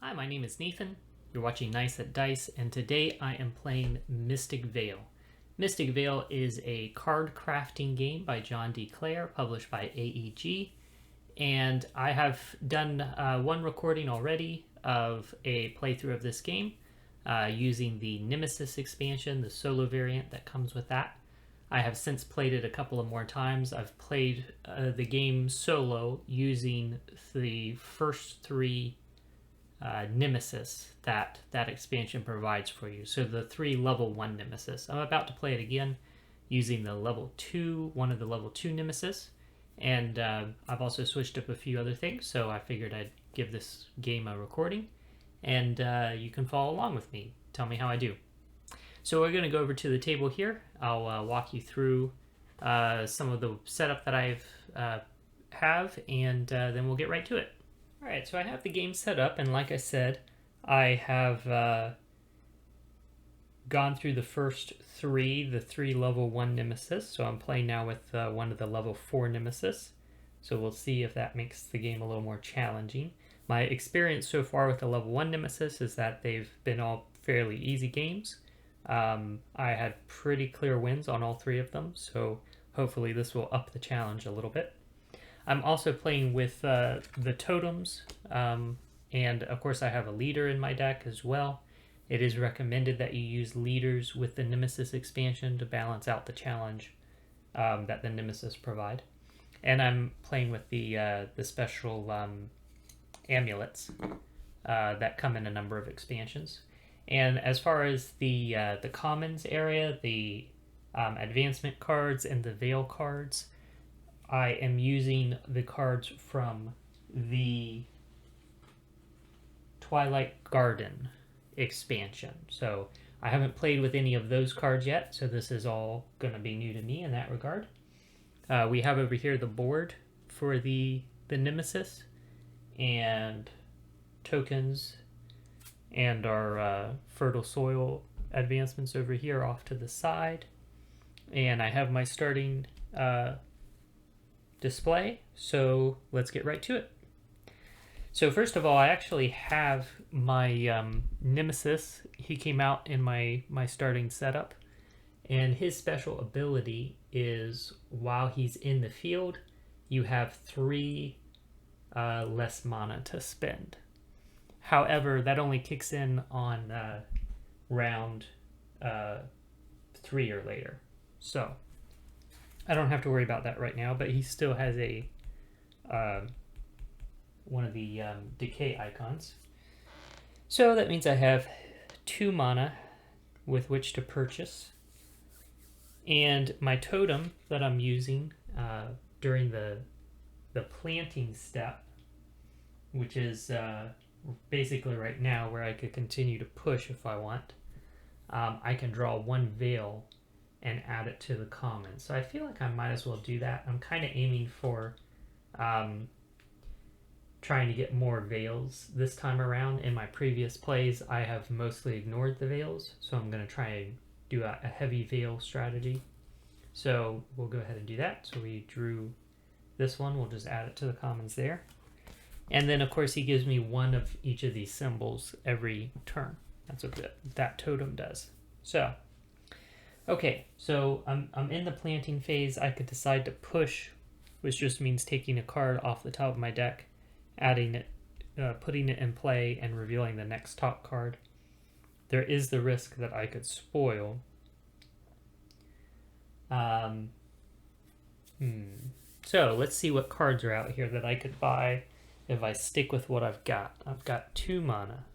Hi, my name is Nathan. You're watching Nice at Dice, and today I am playing Mystic Vale. Mystic Vale is a card crafting game by John D. Clare, published by AEG, and I have done one recording already of a playthrough of this game using the Nemesis expansion, the solo variant that comes with that. I have since played it a couple of more times. I've played the game solo using the first three Nemesis that expansion provides for you. So the 3 level 1 Nemesis. I'm about to play it again using the one of the level 2 Nemesis. And I've also switched up a few other things, so I figured I'd give this game a recording. And you can follow along with me. Tell me how I do. So we're going to go over to the table here. I'll walk you through some of the setup that I've have, and then we'll get right to it. Alright, so I have the game set up, and like I said, I have gone through the first 3, the 3 level 1 Nemesis, so I'm playing now with one of the level 4 Nemesis, so we'll see if that makes the game a little more challenging. My experience so far with the level 1 Nemesis is that they've been all fairly easy games. I had pretty clear wins on all 3 of them, so hopefully this will up the challenge a little bit. I'm also playing with the totems, and of course I have a leader in my deck as well. It is recommended that you use leaders with the Nemesis expansion to balance out the challenge that the Nemesis provide. And I'm playing with the special amulets that come in a number of expansions. And as far as the commons area, the advancement cards and the Vale cards, I am using the cards from the Twilight Garden expansion. So I haven't played with any of those cards yet, so this is all going to be new to me in that regard. We have over here the board for the Nemesis and tokens and our fertile soil advancements over here off to the side. And I have my starting display, so let's get right to it. So first of all, I actually have my Nemesis. He came out in my starting setup, and his special ability is while he's in the field, you have 3 less mana to spend. However, that only kicks in on round 3 or later. So I don't have to worry about that right now, but he still has a one of the decay icons. So that means I have 2 mana with which to purchase. And my totem that I'm using during the planting step, which is basically right now where I could continue to push if I want, I can draw 1 Vale and add it to the common. So I feel like I might as well do that. I'm kind of aiming for trying to get more Vales this time around. In my previous plays, I have mostly ignored the Vales, so I'm going to try and do a heavy Vale strategy. So we'll go ahead and do that. So we drew this one. We'll just add it to the commons there. And then, of course, he gives me 1 of each of these symbols every turn. That's what that totem does. So okay, so I'm in the planting phase. I could decide to push, which just means taking a card off the top of my deck, adding it, putting it in play, and revealing the next top card. There is the risk that I could spoil. So let's see what cards are out here that I could buy if I stick with what I've got. I've got 2 mana.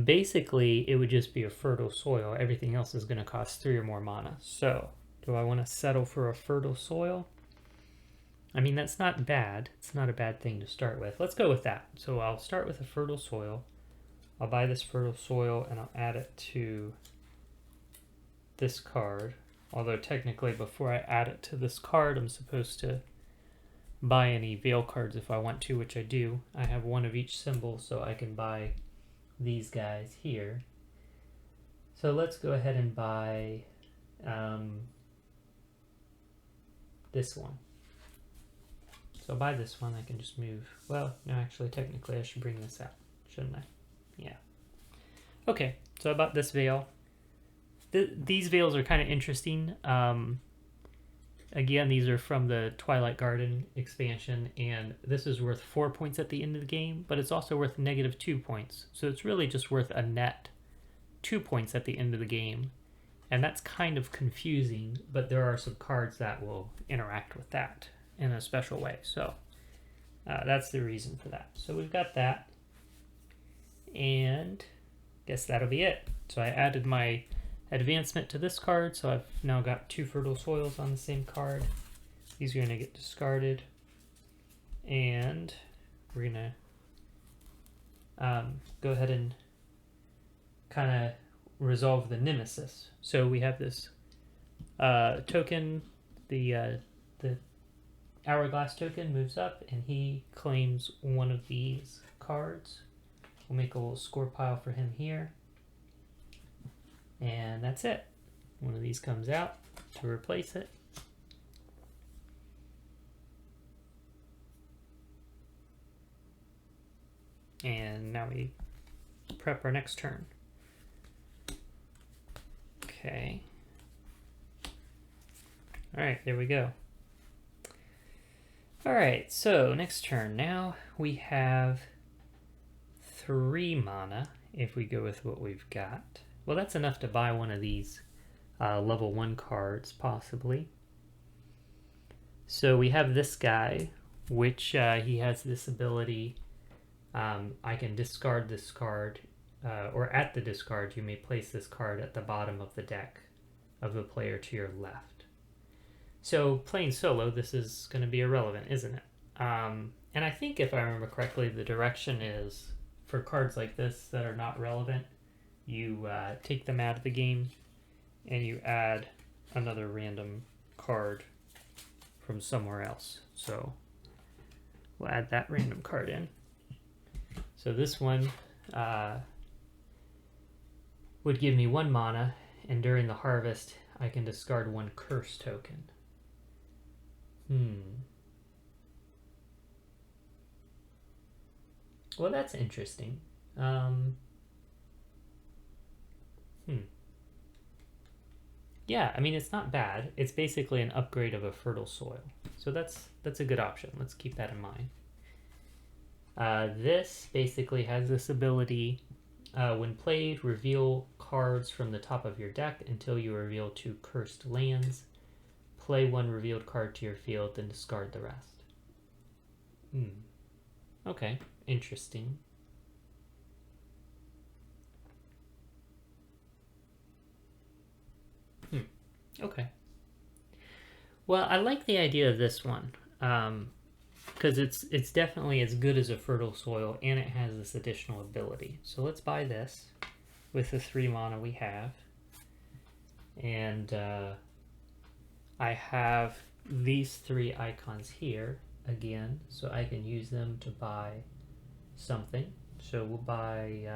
Basically, it would just be a fertile soil. Everything else is going to cost 3 or more mana. So, do I want to settle for a fertile soil? I mean, that's not bad. It's not a bad thing to start with. Let's go with that. So I'll start with a fertile soil. I'll buy this fertile soil and I'll add it to this card. Although technically, before I add it to this card, I'm supposed to buy any Vale cards if I want to, which I do. I have 1 of each symbol, so I can buy these guys here. So let's go ahead and buy this one. So I'll buy this one. I can just move. Well, no, actually, technically, I should bring this out, shouldn't I? Yeah. Okay, so I bought this vale. These vales are kind of interesting. Again, these are from the Twilight Garden expansion, and this is worth 4 points at the end of the game, but it's also worth -2 points. So it's really just worth a net 2 points at the end of the game. And that's kind of confusing, but there are some cards that will interact with that in a special way. So that's the reason for that. So we've got that. And I guess that'll be it. So I added my advancement to this card, so I've now got 2 fertile soils on the same card. These are going to get discarded. And we're going to go ahead and kind of resolve the Nemesis. So we have this token, the hourglass token moves up, and he claims one of these cards. We'll make a little score pile for him here. And that's it. One of these comes out to replace it. And now we prep our next turn. Okay. Alright, there we go. Alright, so next turn. Now we have 3 mana if we go with what we've got. Well, that's enough to buy one of these level 1 cards, possibly. So we have this guy, which he has this ability. I can discard this card, or at the discard, you may place this card at the bottom of the deck of the player to your left. So playing solo, this is going to be irrelevant, isn't it? And I think if I remember correctly, the direction is for cards like this that are not relevant, you take them out of the game and you add another random card from somewhere else. So we'll add that random card in. So this one would give me 1 mana, and during the harvest I can discard 1 curse token. Well, that's interesting. Yeah, I mean, it's not bad. It's basically an upgrade of a fertile soil. So that's a good option. Let's keep that in mind. This basically has this ability, when played, reveal cards from the top of your deck until you reveal 2 cursed lands. Play 1 revealed card to your field, then discard the rest. Okay, interesting. Okay. Well, I like the idea of this one, because it's definitely as good as a fertile soil, and it has this additional ability. So let's buy this with the 3 mana we have. And I have these 3 icons here again, so I can use them to buy something. So we'll buy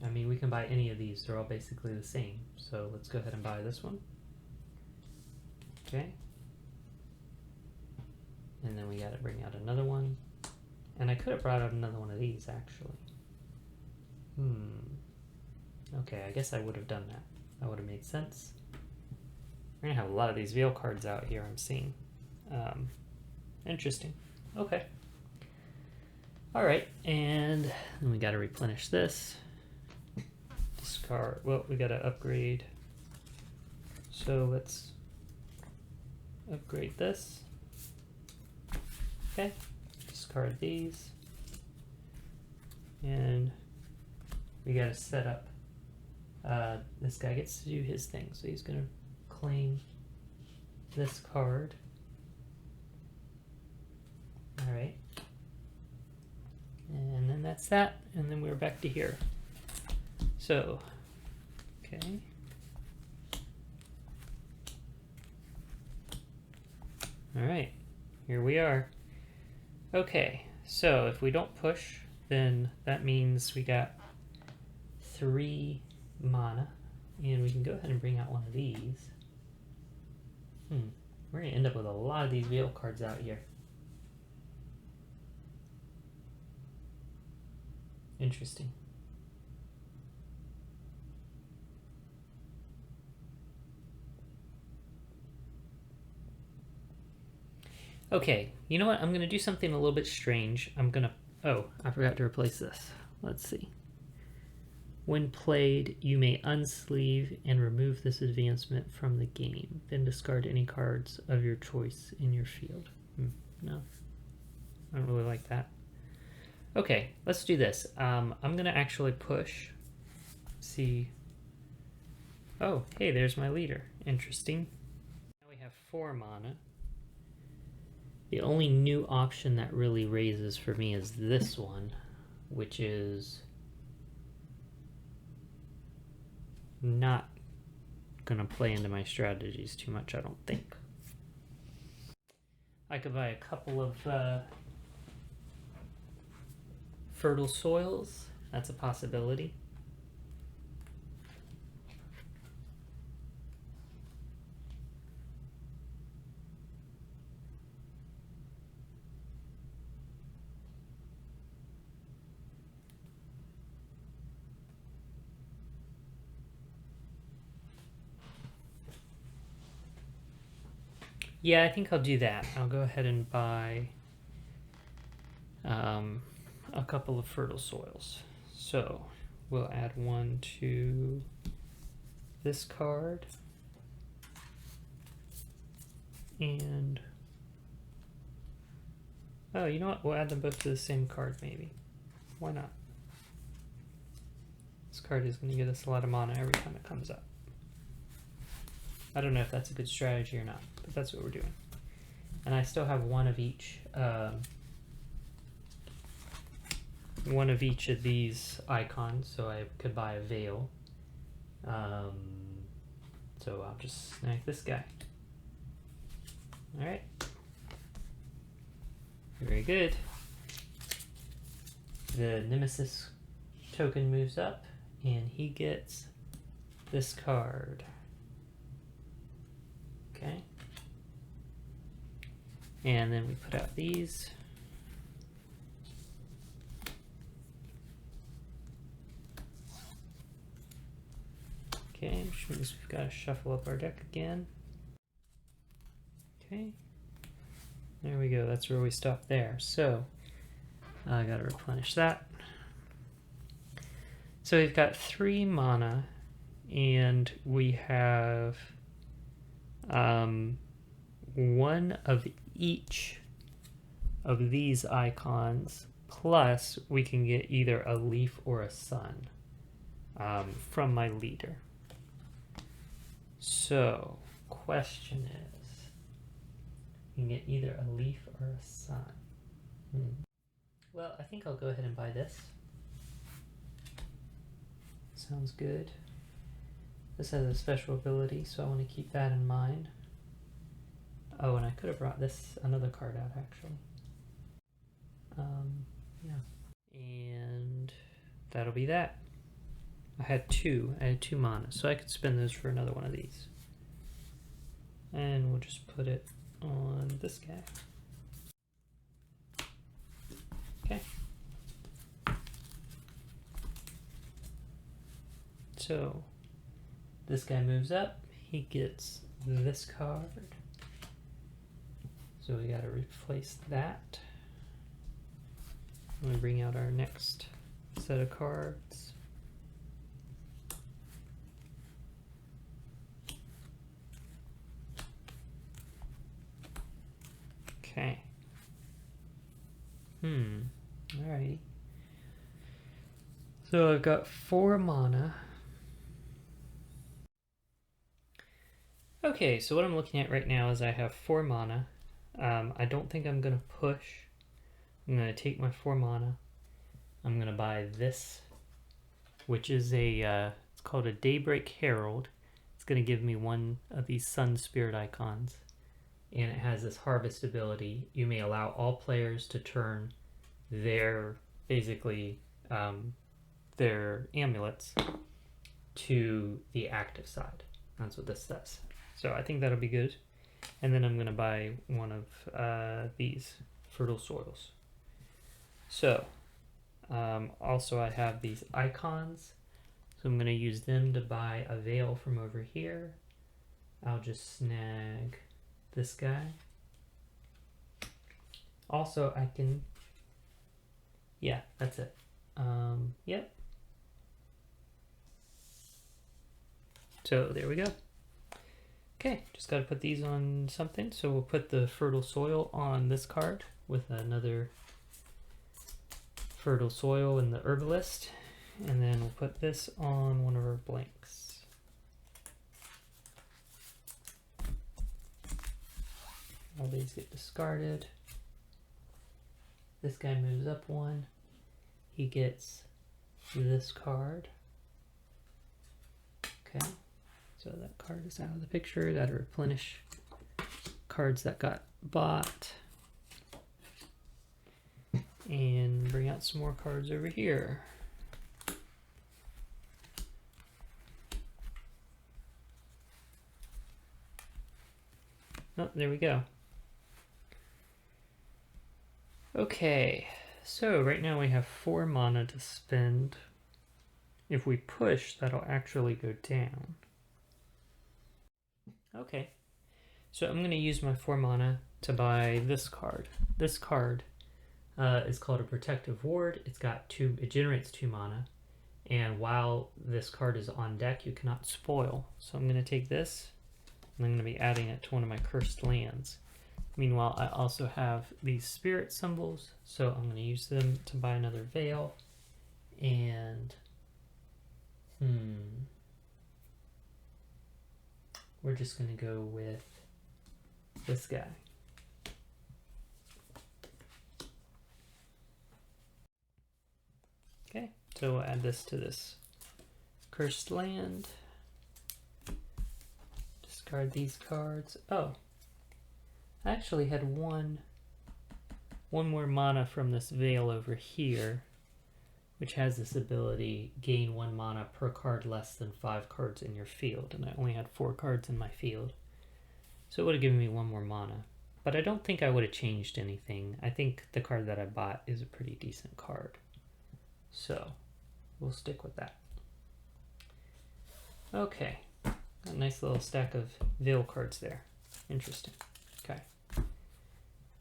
I mean, we can buy any of these. They're all basically the same. So let's go ahead and buy this one. Okay. And then we got to bring out another one. And I could have brought out another one of these, actually. Okay, I guess I would have done that. That would have made sense. We're going to have a lot of these Vale cards out here, I'm seeing. Interesting. Okay. Alright, and then we got to replenish this. Discard. Well, we got to upgrade. So let's upgrade this. Okay. Discard these. And we got to set up. This guy gets to do his thing. So he's going to claim this card. Alright. And then that's that. And then we're back to here. So, okay. Alright, here we are. Okay, so if we don't push, then that means we got 3 mana, and we can go ahead and bring out one of these. We're going to end up with a lot of these Vale cards out here. Interesting. Okay, you know what? I'm going to do something a little bit strange. I'm going to... Oh, I forgot to replace this. Let's see. When played, you may unsleeve and remove this advancement from the game. Then discard any cards of your choice in your field. No, I don't really like that. Okay, let's do this. I'm going to actually push. See. Oh, hey, there's my leader. Interesting. Now we have 4 mana. The only new option that really raises for me is this one, which is not going to play into my strategies too much, I don't think. I could buy a couple of fertile soils. That's a possibility. Yeah, I think I'll do that. I'll go ahead and buy a couple of fertile soils. So we'll add one to this card. And oh, you know what? We'll add them both to the same card maybe. Why not? This card is going to get us a lot of mana every time it comes up. I don't know if that's a good strategy or not, but that's what we're doing. And I still have one of each of these icons, so I could buy a Vale. So I'll just snag this guy. All right. Very good. The Nemesis token moves up, and he gets this card. Okay. And then we put out these. Okay, which means we've got to shuffle up our deck again. Okay. There we go. That's where we stopped there. So I got to replenish that. So we've got 3 mana, and we have one of each of these icons, plus we can get either a leaf or a sun from my leader. So question is, you can get either a leaf or a sun. Well, I think I'll go ahead and buy this. Sounds good. This has a special ability, so I want to keep that in mind. Oh, and I could have brought this another card out actually. Yeah. And that'll be that. I had 2 mana, so I could spend those for another one of these. And we'll just put it on this guy. Okay. So this guy moves up, he gets this card. So we gotta replace that. I'm gonna bring out our next set of cards. Okay. Alrighty. So I've got 4 mana. Okay, so what I'm looking at right now is I have 4 mana. I don't think I'm going to push. I'm going to take my 4 mana. I'm going to buy this, which is a, it's called a Daybreak Herald. It's going to give me one of these Sun Spirit icons. And it has this harvest ability. You may allow all players to turn their, basically, their amulets to the active side. That's what this does. So I think that'll be good. And then I'm going to buy one of these fertile soils. So also I have these icons. So I'm going to use them to buy a vale from over here. I'll just snag this guy. Also I can, yeah, that's it. Yep. So there we go. Okay, just got to put these on something. So we'll put the fertile soil on this card with another fertile soil in the herbalist. And then we'll put this on one of our blanks. All these get discarded. This guy moves up one. He gets this card. Okay. So that card is out of the picture. That'll replenish cards that got bought. And bring out some more cards over here. Oh, there we go. Okay, so right now we have 4 mana to spend. If we push, that'll actually go down. Okay, so I'm going to use my 4 mana to buy this card. This card is called a Protective Ward. It generates 2 mana, and while this card is on deck, you cannot spoil. So I'm going to take this, and I'm going to be adding it to one of my cursed lands. Meanwhile, I also have these spirit symbols, so I'm going to use them to buy another vale, and we're just going to go with this guy. Okay, so we'll add this to this cursed land. Discard these cards. Oh, I actually had one more mana from this vale over here, which has this ability, gain 1 mana per card less than 5 cards in your field, and I only had 4 cards in my field. So it would have given me 1 more mana. But I don't think I would have changed anything. I think the card that I bought is a pretty decent card. So we'll stick with that. Okay, got a nice little stack of vale cards there. Interesting. Okay.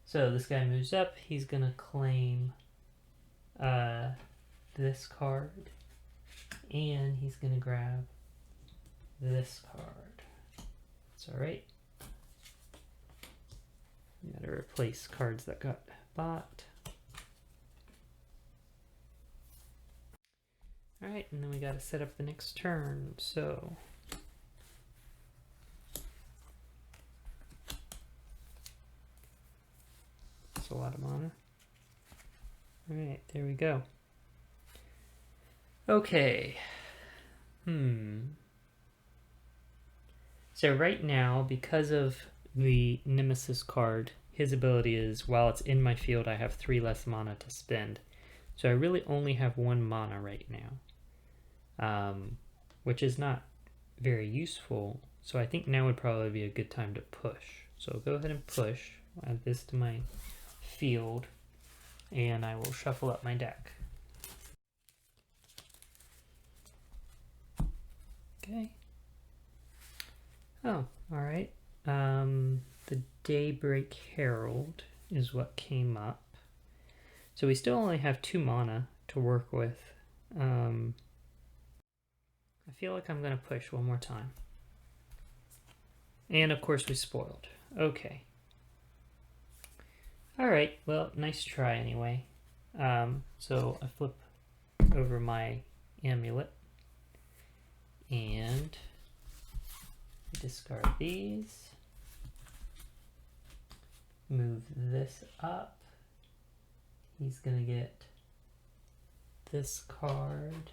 So this guy moves up, he's gonna claim this card, and he's gonna grab this card. It's alright. You gotta replace cards that got bought. Alright, and then we gotta set up the next turn, so that's a lot of mana. Alright, there we go. Okay. So right now, because of the Nemesis card, his ability is, while it's in my field, I have 3 less mana to spend. So I really only have 1 mana right now, which is not very useful. So I think now would probably be a good time to push. So I'll go ahead and push. I'll add this to my field, and I will shuffle up my deck. Okay. Oh, alright. The Daybreak Herald is what came up. So we still only have 2 mana to work with. I feel like I'm going to push one more time. And of course we spoiled. Okay. Alright, well, nice try anyway. So I flip over my amulet. And discard these. Move this up. He's going to get this card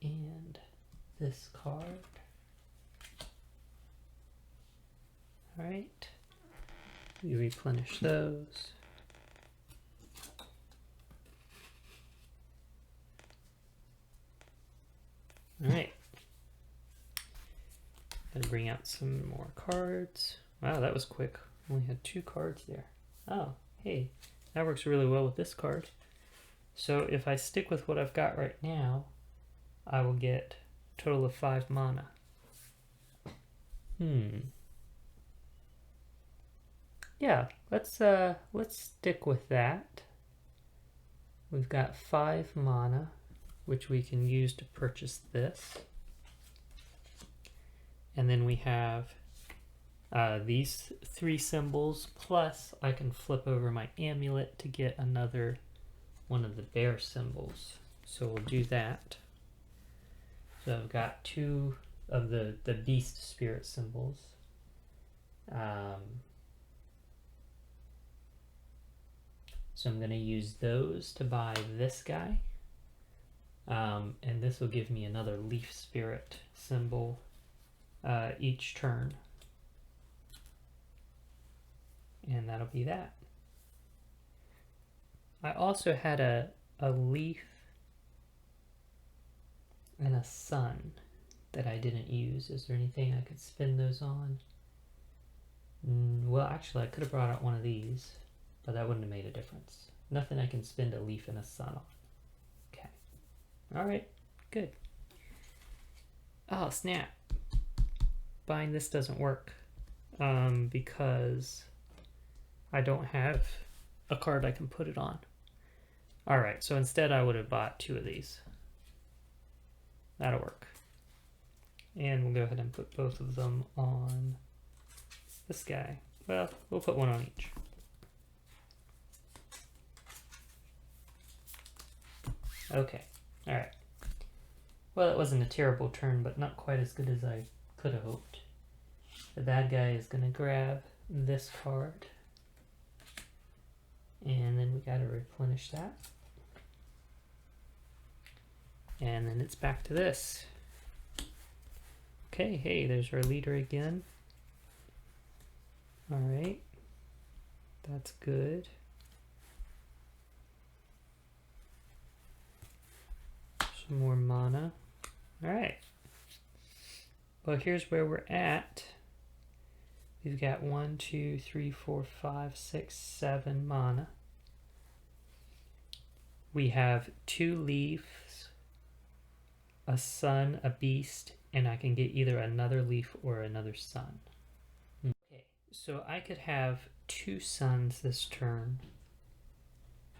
and this card. Alright. We replenish those. Alright. Gotta bring out some more cards. Wow, that was quick. Only had 2 cards there. Oh, hey, that works really well with this card. So if I stick with what I've got right now, I will get a total of 5 mana. Yeah, let's stick with that. We've got 5 mana, which we can use to purchase this. And then we have these 3 symbols, plus I can flip over my amulet to get another one of the bear symbols. So we'll do that. So I've got 2 of the beast spirit symbols. So I'm going to use those to buy this guy. And this will give me another leaf spirit symbol each turn. And that'll be that. I also had a leaf and a sun that I didn't use. Is there anything I could spin those on? Well, actually, I could have brought out one of these, but that wouldn't have made a difference. Nothing I can spin a leaf and a sun on. Okay. Alright, good. Oh, snap. Buying this doesn't work because I don't have a card I can put it on. Alright, so instead I would have bought 2 of these. That'll work. And we'll go ahead and put both of them on this guy. Well, we'll put one on each. Okay, alright. Well, it wasn't a terrible turn, but not quite as good as I could have hoped. The bad guy is going to grab this card. And then we got to replenish that. And then it's back to this. Okay, hey, there's our leader again. Alright. That's good. Some more mana. Alright. Well, here's where we're at. We've got 1, 2, 3, 4, 5, 6, 7 mana. We have 2 leaves, a sun, a beast, and I can get either another leaf or another sun. Okay, so I could have 2 suns this turn,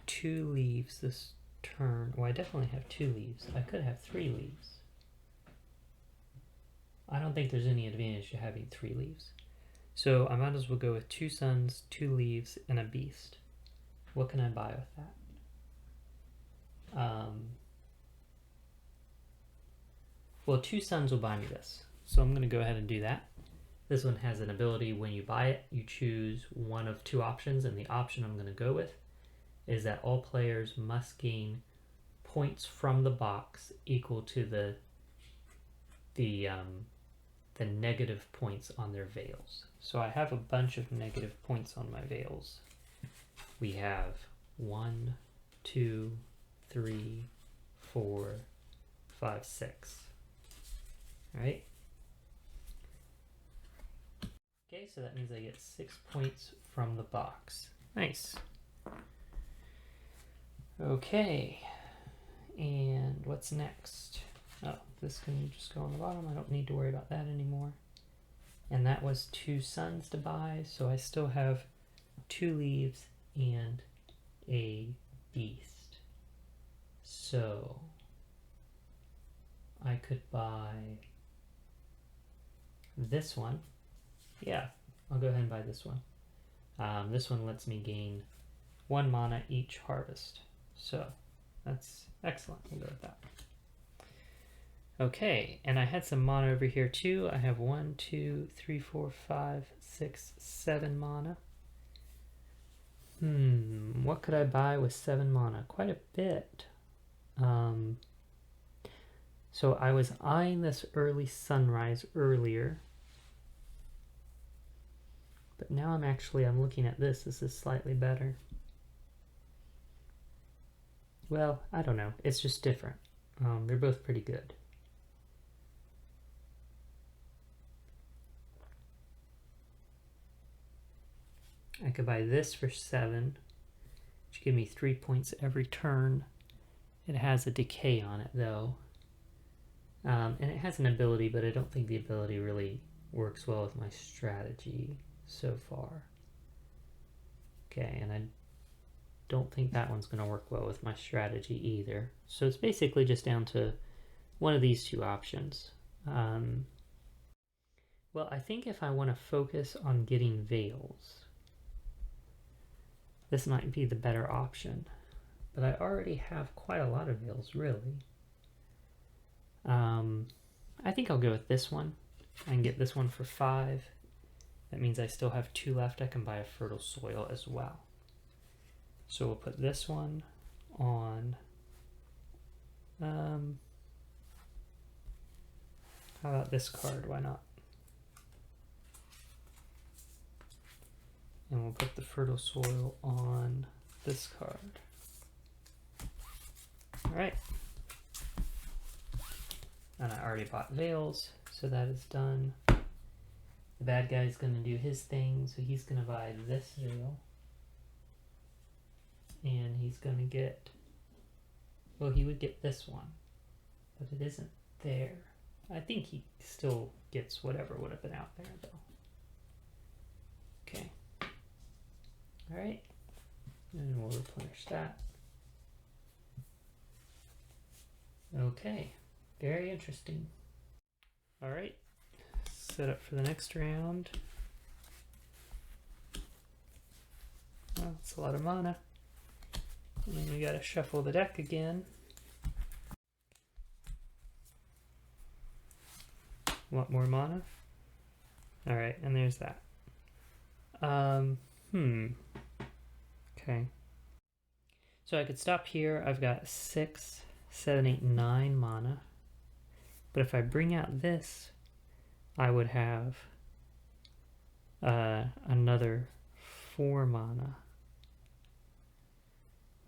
2 leaves this turn. Well, I definitely have 2 leaves. I could have 3 leaves. I don't think there's any advantage to having 3 leaves. So I might as well go with 2 suns, 2 leaves, and a beast. What can I buy with that? Well, 2 suns will buy me this. So I'm going to go ahead and do that. This one has an ability when you buy it, you choose one of 2 options, and the option I'm going to go with is that all players must gain points from the box equal to the negative points on their vales. So I have a bunch of negative points on my vales. We have 1, 2, 3, 4, 5, 6. All right. Okay, so that means I get 6 points from the box. Nice. Okay, and what's next? Oh, this can just go on the bottom. I don't need to worry about that anymore. And that was 2 suns to buy, so I still have 2 leaves and a beast. So I could buy this one. Yeah, I'll go ahead and buy this one. This one lets me gain 1 mana each harvest. So that's excellent. We'll go with that. Okay, and I had some mana over here too. I have 1, 2, 3, 4, 5, 6, 7 mana. What could I buy with 7 mana? Quite a bit. So I was eyeing this early sunrise earlier. But now I'm looking at this. This is slightly better. Well, I don't know. It's just different. They're both pretty good. I could buy this for 7, which give me 3 points every turn. It has a decay on it though. And it has an ability, but I don't think the ability really works well with my strategy so far. Okay, and I don't think that one's going to work well with my strategy either. So it's basically just down to one of these two options. Well, I think if I want to focus on getting vales, this might be the better option. But I already have quite a lot of vales, really. I think I'll go with this one. I can get this one for 5. That means I still have 2 left. I can buy a fertile soil as well. So we'll put this one on. How about this card? Why not? And we'll put the fertile soil on this card. All right. And I already bought vales, so that is done. The bad guy's going to do his thing, so he's going to buy this vale. And he's going to get, well, he would get this one, but it isn't there. I think he still gets whatever would have been out there, though. Okay. All right. And we'll replenish that. Okay. Very interesting. All right. Set up for the next round. Well, that's a lot of mana. And then we gotta shuffle the deck again. Want more mana? All right, and there's that. Okay. So I could stop here. I've got 6, 7, 8, 9 mana. But if I bring out this, I would have another 4 mana.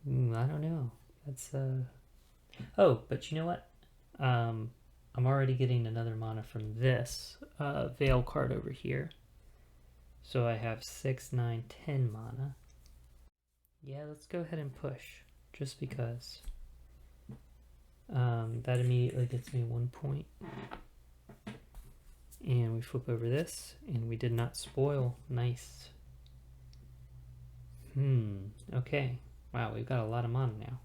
I don't know. That's Oh, but you know what? I'm already getting another mana from this Vale card over here. So I have 6, 9, 10 mana. Yeah, let's go ahead and push, just because. That immediately gets me 1 point. And we flip over this, and we did not spoil. Nice. Okay. Wow, we've got a lot of mana now.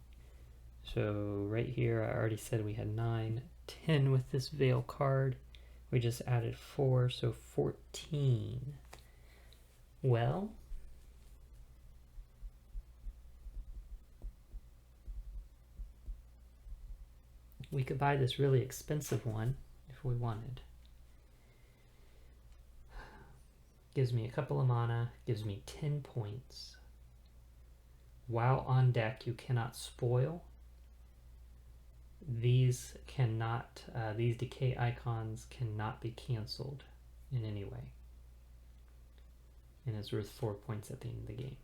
So right here, I already said we had 9, 10 with this Vale card. We just added 4, so 14. Well, we could buy this really expensive one if we wanted. Gives me a couple of mana, gives me 10 points. While on deck, you cannot spoil. These cannot, these decay icons cannot be canceled in any way. And it's worth 4 points at the end of the game.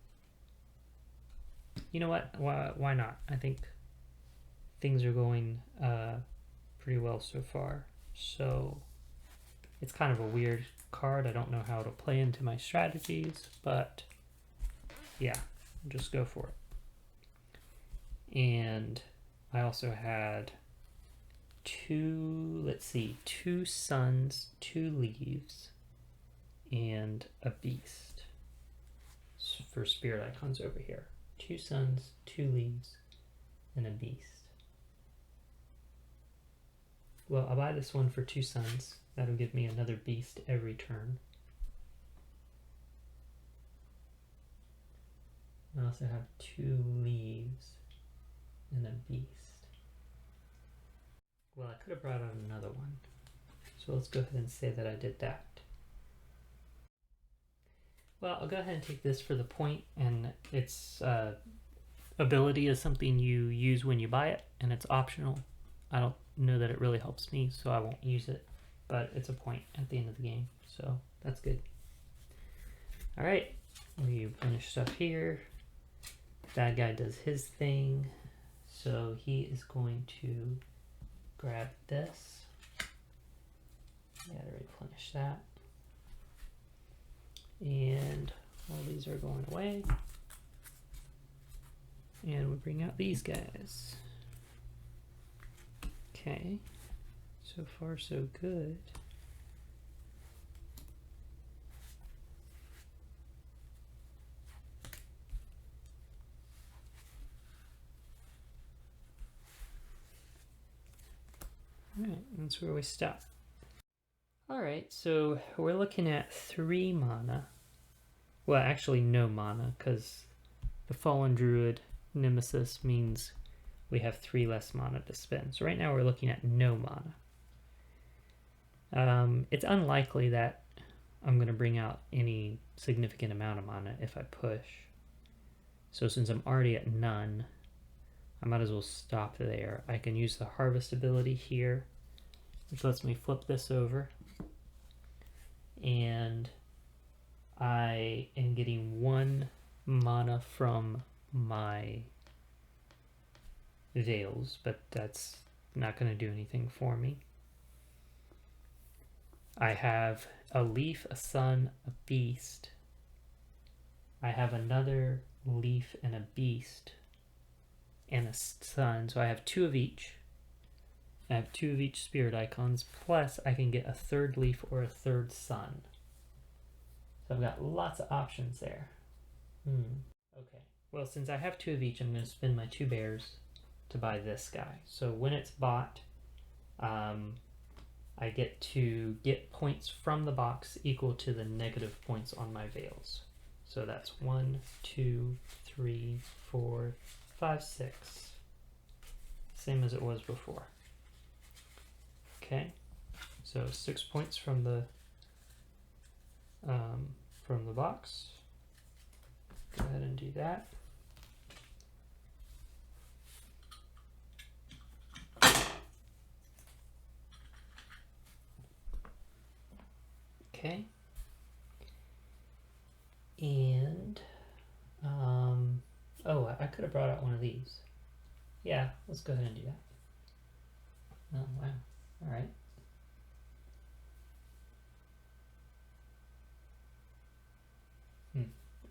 You know what? Why not? I think things are going pretty well so far. So it's kind of a weird card. I don't know how to play into my strategies, but yeah, just go for it. And I also had 2 suns, 2 leaves, and a beast for spirit icons over here. 2 suns, 2 leaves, and a beast. Well, I'll buy this one for 2 suns. That'll give me another beast every turn. I also have 2 leaves and a beast. Well, I could have brought out another one. So let's go ahead and say that I did that. Well, I'll go ahead and take this for the point, and its ability is something you use when you buy it, and it's optional. I don't know that it really helps me, so I won't use it, but it's a point at the end of the game, so that's good. All right, we finish stuff here. Bad guy does his thing, so he is going to grab this. Gotta replenish that. And All these are going away. And we bring out these guys. Okay. So far, so good. Alright, that's where we stop. Alright, so we're looking at 3 mana. Well, actually no mana, because the Fallen Druid Nemesis means we have 3 less mana to spend. So right now we're looking at no mana. It's unlikely that I'm going to bring out any significant amount of mana if I push. So since I'm already at none, I might as well stop there. I can use the harvest ability here, which lets me flip this over. And I am getting 1 mana from my vales, but that's not going to do anything for me. I have a leaf, a sun, a beast. I have another leaf and a beast and a sun, so I have 2 of each. I have 2 of each spirit icons, plus I can get a 3rd leaf or a 3rd sun. So I've got lots of options there. Okay, well, since I have 2 of each, I'm going to spend my 2 bears to buy this guy. So when it's bought, I get to get points from the box equal to the negative points on my vales. So that's 1, 2, 3, 4, 5, 6. Same as it was before. Okay, so 6 points from the box. Go ahead and do that. Okay. And oh, I could have brought out one of these. Yeah, let's go ahead and do that. Oh wow. All right.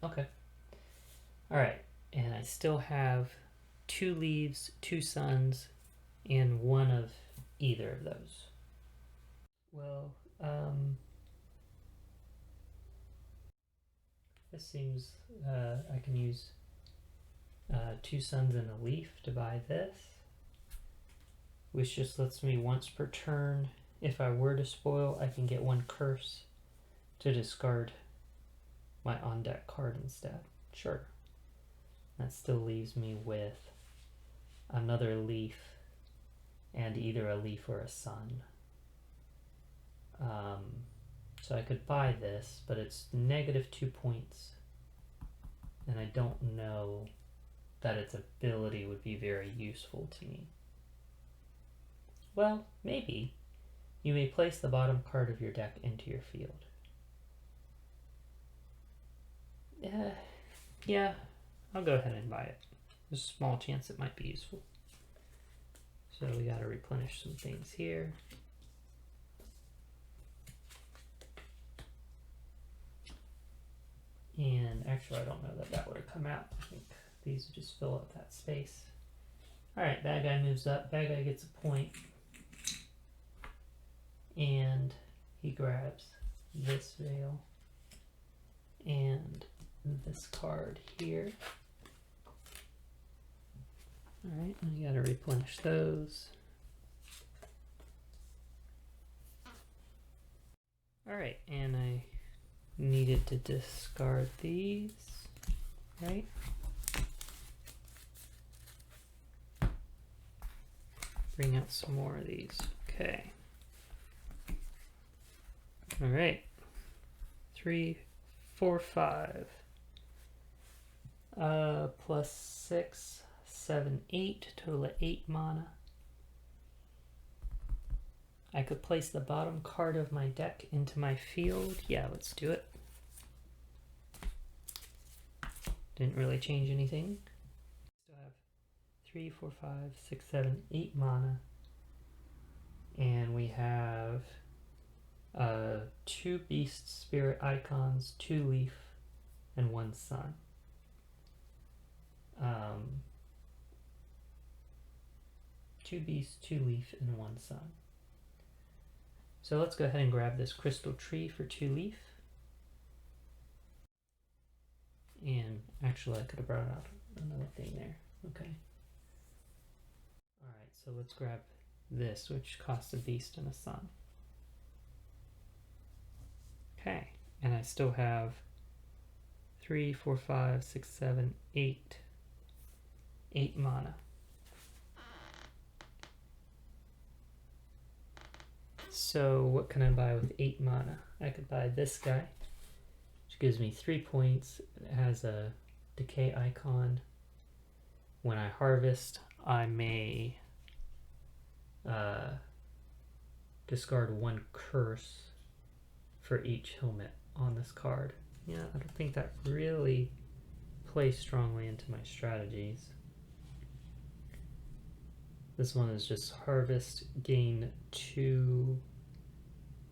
Okay. All right, and I still have 2 leaves, 2 suns, and 1 of either of those. Well, this seems I can use 2 suns and a leaf to buy this, which just lets me once per turn. If I were to spoil, I can get 1 curse to discard my on deck card instead. Sure. That still leaves me with another leaf and either a leaf or a sun. So I could buy this, but it's negative 2 points, and I don't know that its ability would be very useful to me. Well, maybe. You may place the bottom card of your deck into your field. Yeah, I'll go ahead and buy it. There's a small chance it might be useful. So we gotta replenish some things here. And actually, I don't know that that would have come out. I think these would just fill up that space. Alright, bad guy moves up. Bad guy gets a point. And he grabs this veil and this card here. Alright, and you gotta replenish those. Alright, and I needed to discard these, right? Bring out some more of these. Okay. Alright. 3, 4, 5. Plus 6, 7, 8. Total of 8 mana. I could place the bottom card of my deck into my field. Yeah, let's do it. Didn't really change anything. Still have 3, 4, 5, 6, 7, 8 mana. And we have 2 beast spirit icons, 2 leaf, and 1 sun. 2 beasts, 2 leaf, and 1 sun. So let's go ahead and grab this crystal tree for 2 leaf. And actually I could have brought out another thing there. Okay. Alright, so let's grab this, which costs a beast and a sun. Okay, and I still have 3, 4, 5, 6, 7, 8 mana. So what can I buy with 8 mana? I could buy this guy, which gives me 3 points. It has a decay icon. When I harvest, I may discard 1 curse for each helmet on this card. Yeah, I don't think that really plays strongly into my strategies. This one is just harvest, gain 2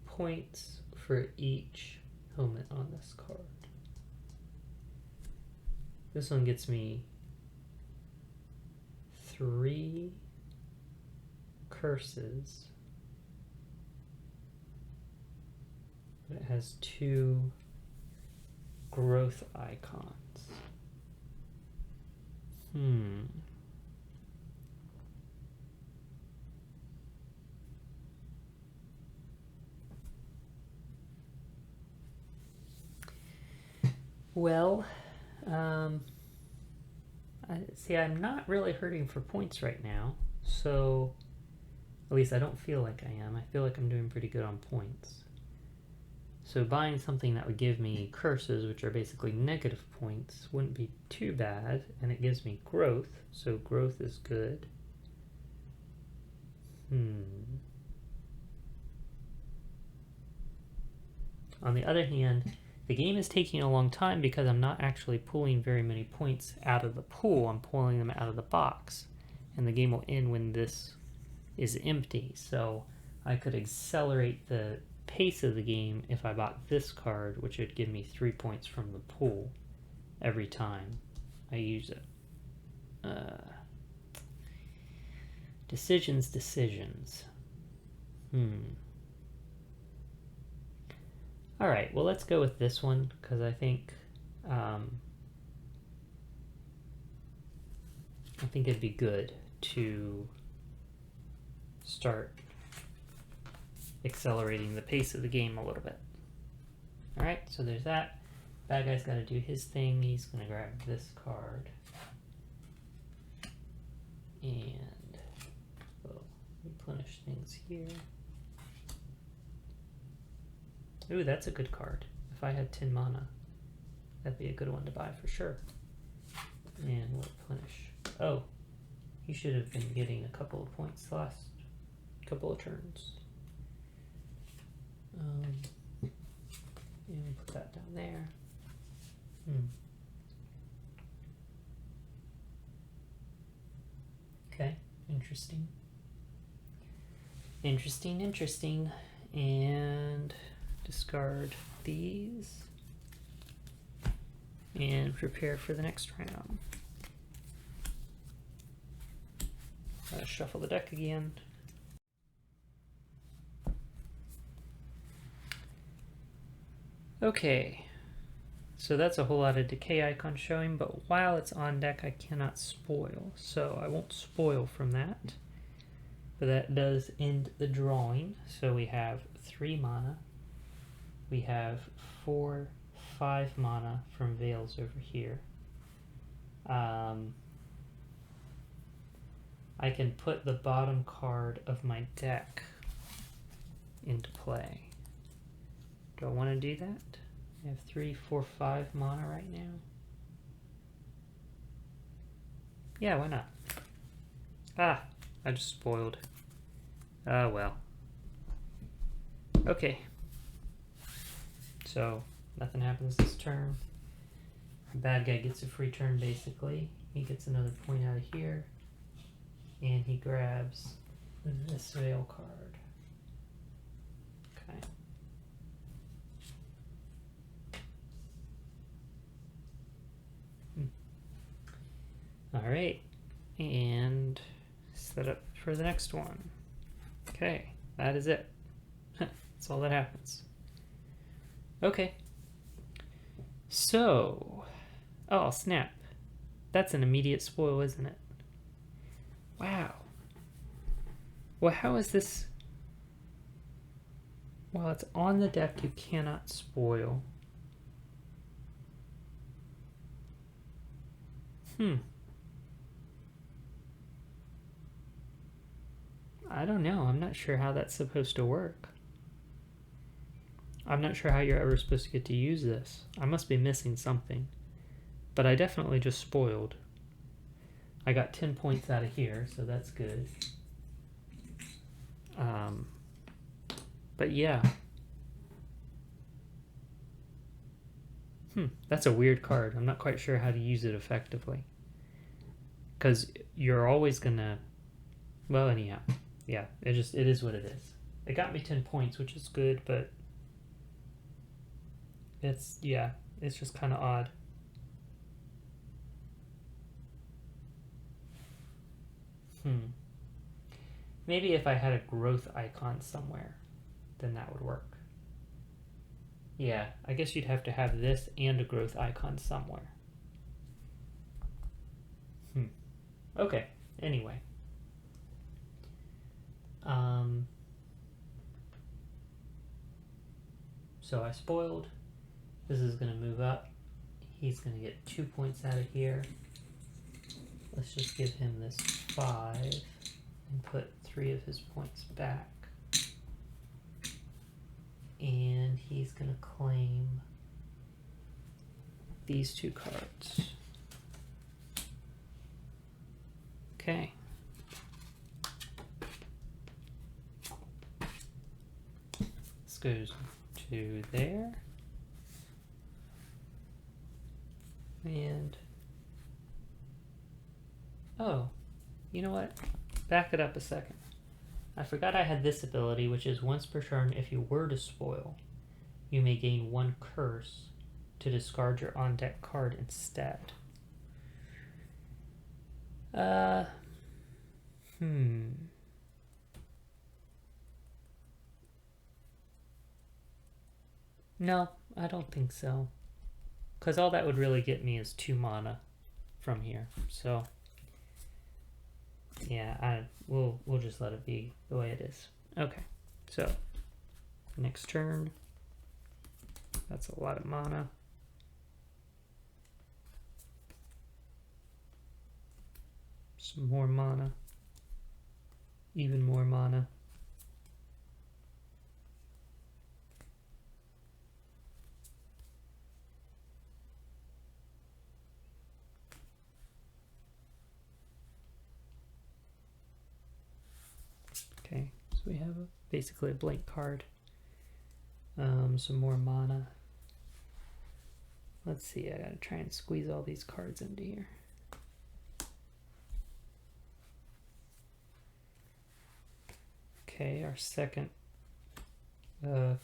points for each helmet on this card. This one gets me 3 curses, but it has 2 growth icons. Well, I'm not really hurting for points right now, so at least I don't feel like I am. I feel like I'm doing pretty good on points. So buying something that would give me curses, which are basically negative points, wouldn't be too bad, and it gives me growth, so growth is good. On the other hand, the game is taking a long time because I'm not actually pulling very many points out of the pool. I'm pulling them out of the box. And the game will end when this is empty. So I could accelerate the pace of the game if I bought this card, which would give me 3 points from the pool every time I use it. Decisions. Alright, well let's go with this one, because I think it'd be good to start accelerating the pace of the game a little bit. Alright, so there's that. Bad guy's got to do his thing. He's going to grab this card. And we'll replenish things here. Ooh, that's a good card. If I had 10 mana, that'd be a good one to buy for sure. And we'll replenish. Oh, he should have been getting a couple of points the last couple of turns. And we'll put that down there. Okay, interesting. Interesting. And discard these and prepare for the next round. Shuffle the deck again. Okay, so that's a whole lot of decay icons showing, but while it's on deck I cannot spoil, so I won't spoil from that. But that does end the drawing. So we have 3 mana. We have 4, 5 mana from Vales over here. I can put the bottom card of my deck into play. Do I want to do that? I have 3, 4, 5 mana right now. Yeah, why not? Ah, I just spoiled. Ah, well. Okay. So, nothing happens this turn. The bad guy gets a free turn, basically. He gets another point out of here. And he grabs this Vale card. Okay. Alright, and set up for the next one. Okay, that is it. That's all that happens. Okay. So, oh snap. That's an immediate spoil, isn't it? Wow. Well, how is this? While it's on the deck, you cannot spoil. I don't know. I'm not sure how that's supposed to work. I'm not sure how you're ever supposed to get to use this. I must be missing something. But I definitely just spoiled. I got 10 points out of here, so that's good. But yeah. That's a weird card. I'm not quite sure how to use it effectively. Because you're always gonna... Well, anyhow. Yeah, it is what it is. It got me 10 points, which is good, but... It's just kind of odd. Maybe if I had a growth icon somewhere, then that would work. Yeah, I guess you'd have to have this and a growth icon somewhere. Okay, anyway. So I spoiled. This is going to move up. He's going to get 2 points out of here. Let's just give him this 5 and put 3 of his points back. And he's going to claim these 2 cards. Okay. This goes to there. And... oh, you know what? Back it up a second. I forgot I had this ability, which is once per turn, if you were to spoil, you may gain 1 curse to discard your on-deck card instead. No, I don't think so. Because all that would really get me is 2 mana from here. So, yeah, we'll just let it be the way it is. Okay, so next turn. That's a lot of mana. Some more mana. Even more mana. Okay, so we have basically a blank card. Some more mana. Let's see, I gotta try and squeeze all these cards into here. Okay, our second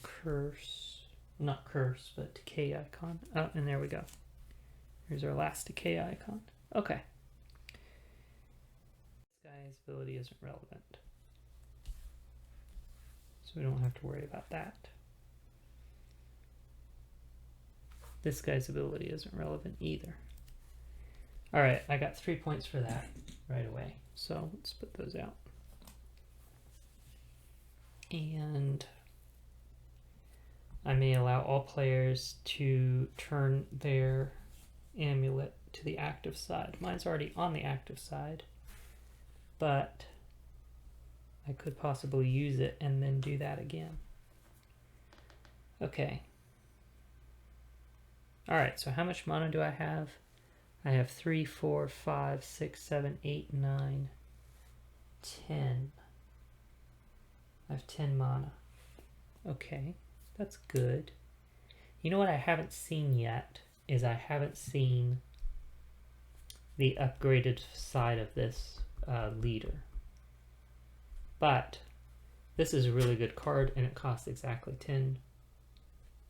curse, not curse, but decay icon. Oh, and there we go. Here's our last decay icon. Okay. This guy's ability isn't relevant. So we don't have to worry about that. This guy's ability isn't relevant either. Alright, I got 3 points for that right away. So let's put those out. And I may allow all players to turn their amulet to the active side. Mine's already on the active side, but I could possibly use it and then do that again. Okay. Alright, so how much mana do I have? I have 3, 4, 5, 6, 7, 8, 9, 10. I have 10 mana. Okay, that's good. You know what I haven't seen yet is I haven't seen the upgraded side of this leader. But this is a really good card and it costs exactly 10.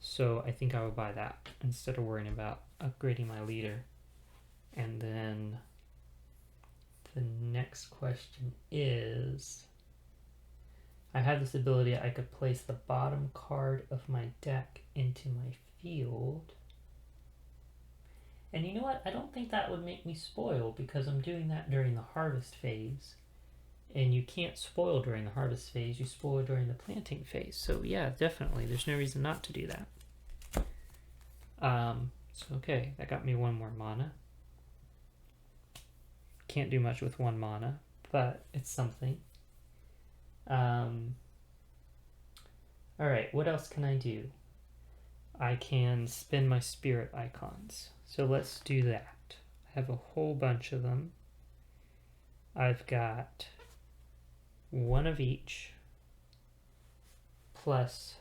So I think I will buy that instead of worrying about upgrading my leader and then The next question is, I have this ability, I could place the bottom card of my deck into my field. And you know what? I don't think that would make me spoil, because I'm doing that during the harvest phase. And you can't spoil during the harvest phase, you spoil during the planting phase. So yeah, definitely, there's no reason not to do that. So okay, that got me one more mana. Can't do much with one mana, but it's something. Alright, what else can I do? I can spin my spirit icons. So let's do that. I have a whole bunch of them. I've got one of each, plus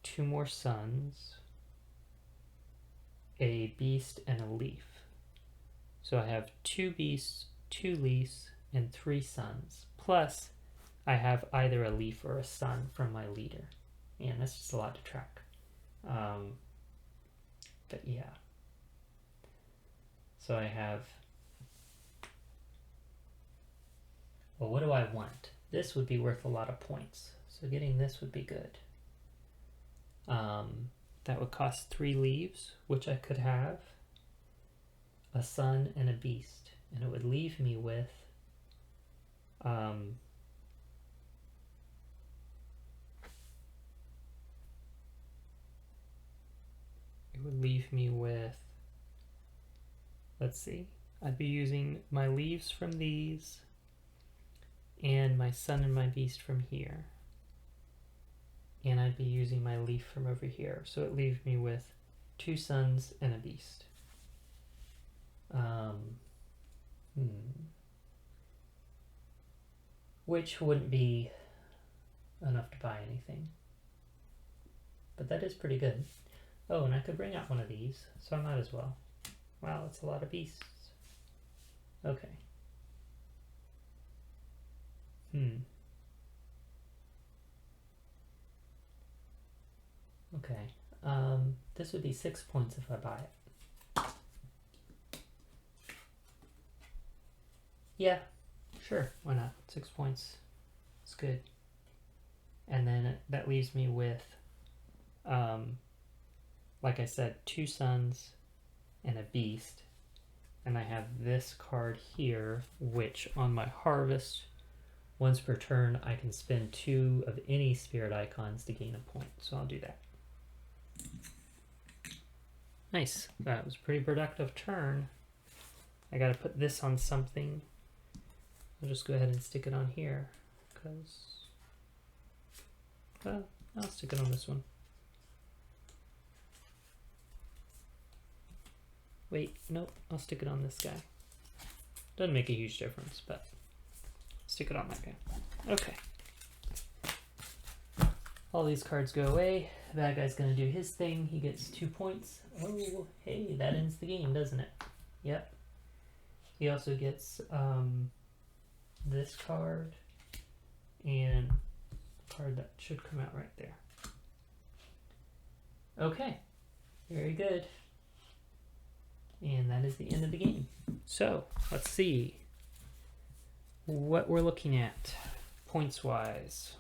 2 more suns, a beast, and a leaf. So I have 2 beasts, 2 leaves, and 3 suns. Plus, I have either a leaf or a sun from my leader. Man, that's just a lot to track. But yeah. So I have... Well, what do I want? This would be worth a lot of points. So getting this would be good. That would cost 3 leaves, which I could have, a sun, and a beast. And it would leave me with... it would leave me with... Let's see. I'd be using my leaves from these, and my sun and my beast from here. And I'd be using my leaf from over here. So it leaves me with 2 suns and a beast. Which wouldn't be enough to buy anything. But that is pretty good. Oh, and I could bring out one of these, so I might as well. Wow, that's a lot of beasts. Okay. Okay. This would be 6 points if I buy it. Yeah, sure, why not? 6 points. It's good. And then that leaves me with, like I said, 2 suns and a beast. And I have this card here, which on my harvest, once per turn, I can spend 2 of any spirit icons to gain a point. So I'll do that. Nice. That was a pretty productive turn. I gotta put this on something. I'll just go ahead and stick it on here, because... I'll stick it on this one. Wait, nope, I'll stick it on this guy. Doesn't make a huge difference, but stick it on that guy. Okay. All these cards go away. The bad guy's gonna do his thing. He gets 2 points. Oh, hey, that ends the game, doesn't it? Yep. He also gets this card and a card that should come out right there. Okay, very good. And that is the end of the game. So, let's see what we're looking at points-wise.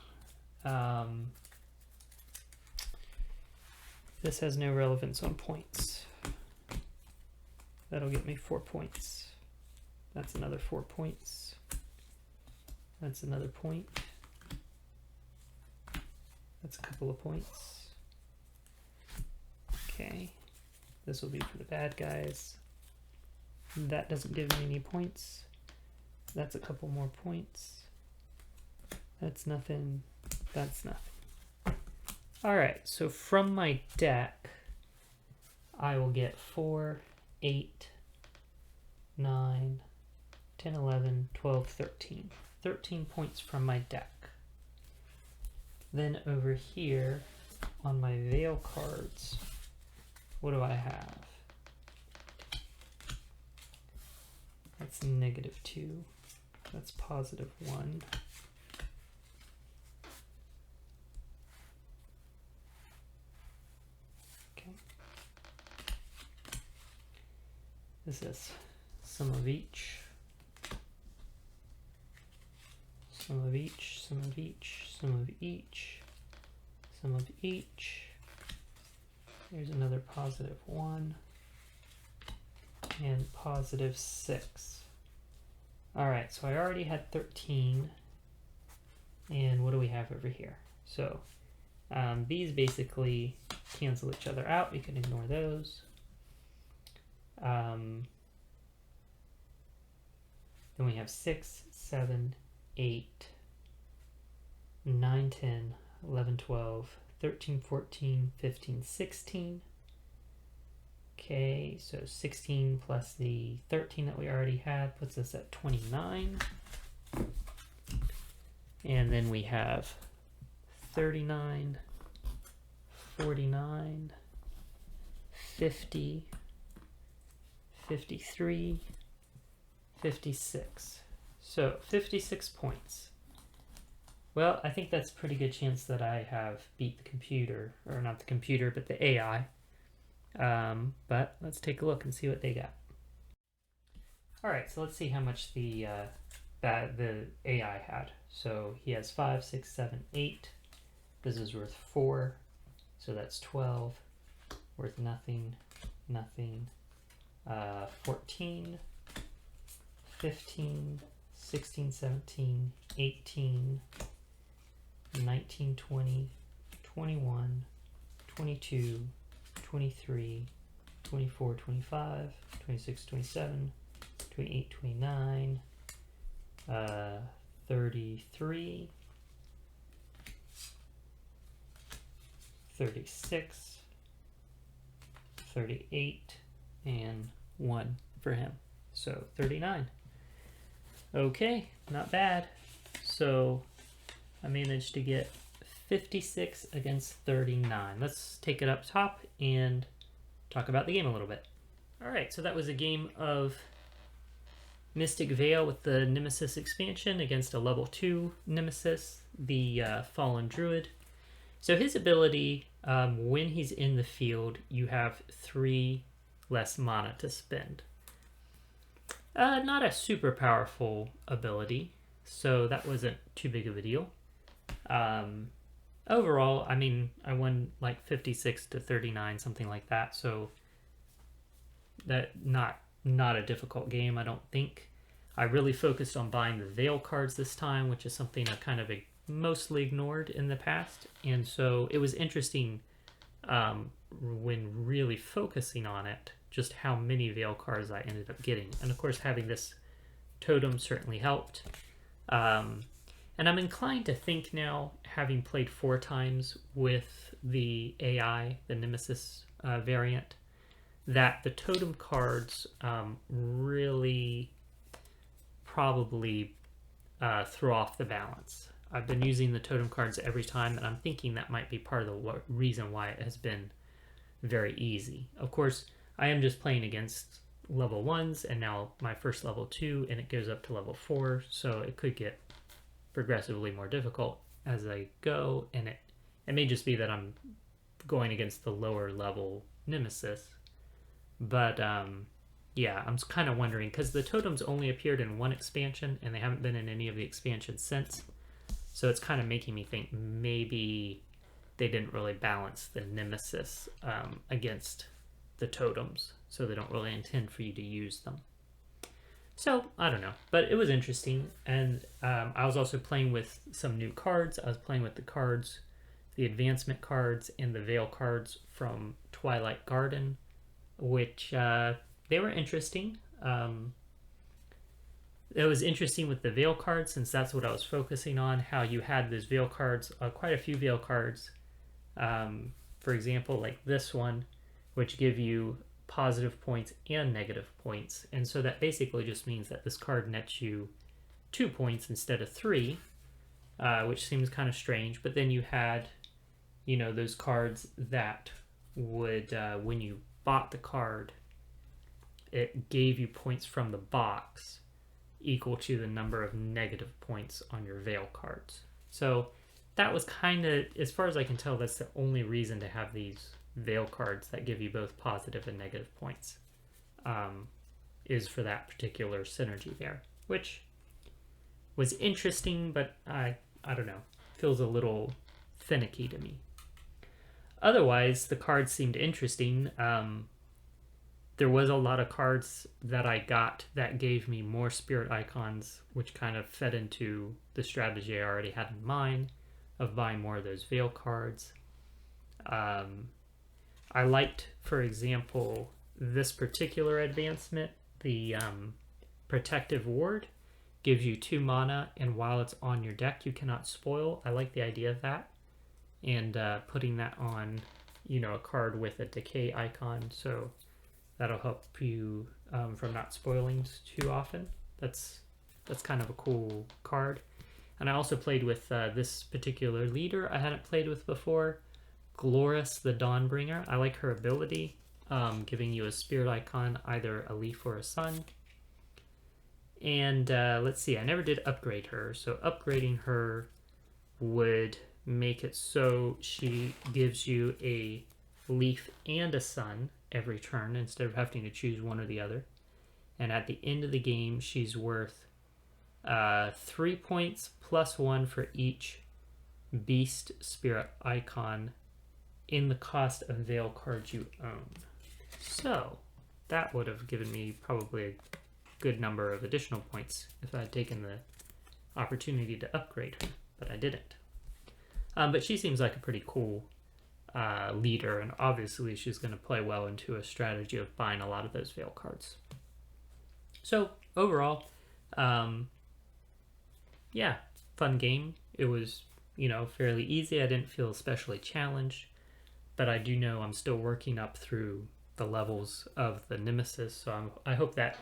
This has no relevance on points. That'll get me 4 points. That's another 4 points. That's another point. That's a couple of points. Okay. This will be for the bad guys. That doesn't give me any points. That's a couple more points. That's nothing. That's nothing. Alright, so from my deck, I will get 4, 8, 9, 10, 11, 12, 13. 13 points from my deck. Then over here on my Vale cards, what do I have? That's -2. That's +1. Okay. This is some of each. Some of each, some of each, some of each, some of each. Here's another +1 and +6. All right, so I already had 13. And what do we have over here? So these basically cancel each other out. You can ignore those. Then we have 6, 7, 8, 9, 10, 11, 12, 13, 14, 15, 16. Okay, so 16 plus the 13 that we already had puts us at 29. And then we have 39, 49, 50, 53, 56. So 56 points. Well, I think that's a pretty good chance that I have beat the computer, or not the computer, but the AI. But let's take a look and see what they got. All right, so let's see how much the AI had. So he has 5, 6, 7, 8. This is worth 4, so that's 12. Worth nothing, nothing. 14, 15, 16, 17, 18, 19, 20, 21, 22, 23, 24, 25, 26, 27, 28, 29, 33, 36, 38, and 1 for him. So 39. Okay, not bad. So I managed to get 56 against 39. Let's take it up top and talk about the game a little bit. All right, so that was a game of Mystic Vale with the Nemesis expansion against a level 2 Nemesis, the Fallen Druid. So his ability, when he's in the field, you have 3 less mana to spend. Not a super powerful ability, so that wasn't too big of a deal. Overall, I mean, I won like 56 to 39, something like that, so that not a difficult game, I don't think. I really focused on buying the Vale cards this time, which is something I kind of mostly ignored in the past, and so it was interesting when really focusing on it, just how many Vale cards I ended up getting. And of course, having this totem certainly helped. And I'm inclined to think now, having played 4 times with the AI, the Nemesis variant, that the totem cards really probably throw off the balance. I've been using the totem cards every time, and I'm thinking that might be part of the reason why it has been very easy. Of course, I am just playing against level 1s, and now my first level 2, and it goes up to level 4, so it could get progressively more difficult as I go, and it may just be that I'm going against the lower level Nemesis. But yeah, I'm kind of wondering, because the totems only appeared in 1 expansion, and they haven't been in any of the expansions since, so it's kind of making me think maybe they didn't really balance the Nemesis against the totems, so they don't really intend for you to use them. So, I don't know, but it was interesting, and I was also playing with some new cards. I was playing with the cards, the advancement cards, and the Vale cards from Twilight Garden, which they were interesting. It was interesting with the Vale cards, since that's what I was focusing on, how you had those Vale cards, quite a few Vale cards, for example, like this one, which give you positive points and negative points. And so that basically just means that this card nets you 2 points instead of 3, which seems kind of strange. But then you had, you know, those cards that would, when you bought the card, it gave you points from the box equal to the number of negative points on your Vale cards. So that was kind of, as far as I can tell, that's the only reason to have these Vale cards that give you both positive and negative points, is for that particular synergy there, which was interesting, but I don't know, feels a little finicky to me. Otherwise, the cards seemed interesting. There was a lot of cards that I got that gave me more spirit icons, which kind of fed into the strategy I already had in mind of buying more of those Vale cards. I liked, for example, this particular advancement, the Protective Ward. Gives you 2 mana, and while it's on your deck, you cannot spoil. I like the idea of that. And putting that on, you know, a card with a decay icon, so that'll help you from not spoiling too often. That's kind of a cool card. And I also played with this particular leader I hadn't played with before, Gloris the Dawnbringer. I like her ability, giving you a spirit icon, either a leaf or a sun. And let's see, I never did upgrade her, so upgrading her would make it so she gives you a leaf and a sun every turn instead of having to choose one or the other. And at the end of the game, she's worth 3 points plus 1 for each beast spirit icon in the cost of Vale cards you own. So that would have given me probably a good number of additional points if I had taken the opportunity to upgrade her, but I didn't. But she seems like a pretty cool leader, and obviously she's going to play well into a strategy of buying a lot of those Vale cards. So overall, yeah, fun game. It was, you know, fairly easy. I didn't feel especially challenged, but I do know I'm still working up through the levels of the Nemesis, so I hope that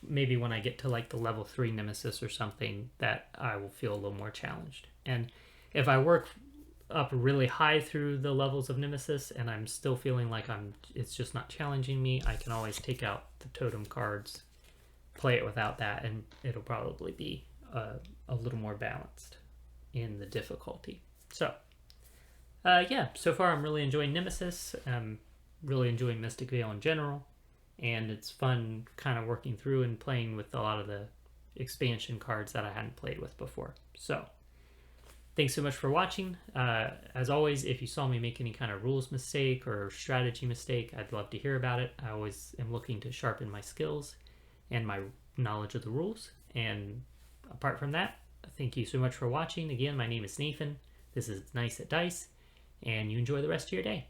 maybe when I get to like the level 3 Nemesis or something, that I will feel a little more challenged. And if I work up really high through the levels of Nemesis and I'm still feeling like it's just not challenging me, I can always take out the totem cards, play it without that, and it'll probably be a little more balanced in the difficulty. So yeah, so far I'm really enjoying Nemesis. I'm really enjoying Mystic Vale in general, and it's fun kind of working through and playing with a lot of the expansion cards that I hadn't played with before. So thanks so much for watching. As always, if you saw me make any kind of rules mistake or strategy mistake, I'd love to hear about it. I always am looking to sharpen my skills and my knowledge of the rules. And apart from that, thank you so much for watching. Again, my name is Nathan. This is Nice at Dice, and you enjoy the rest of your day.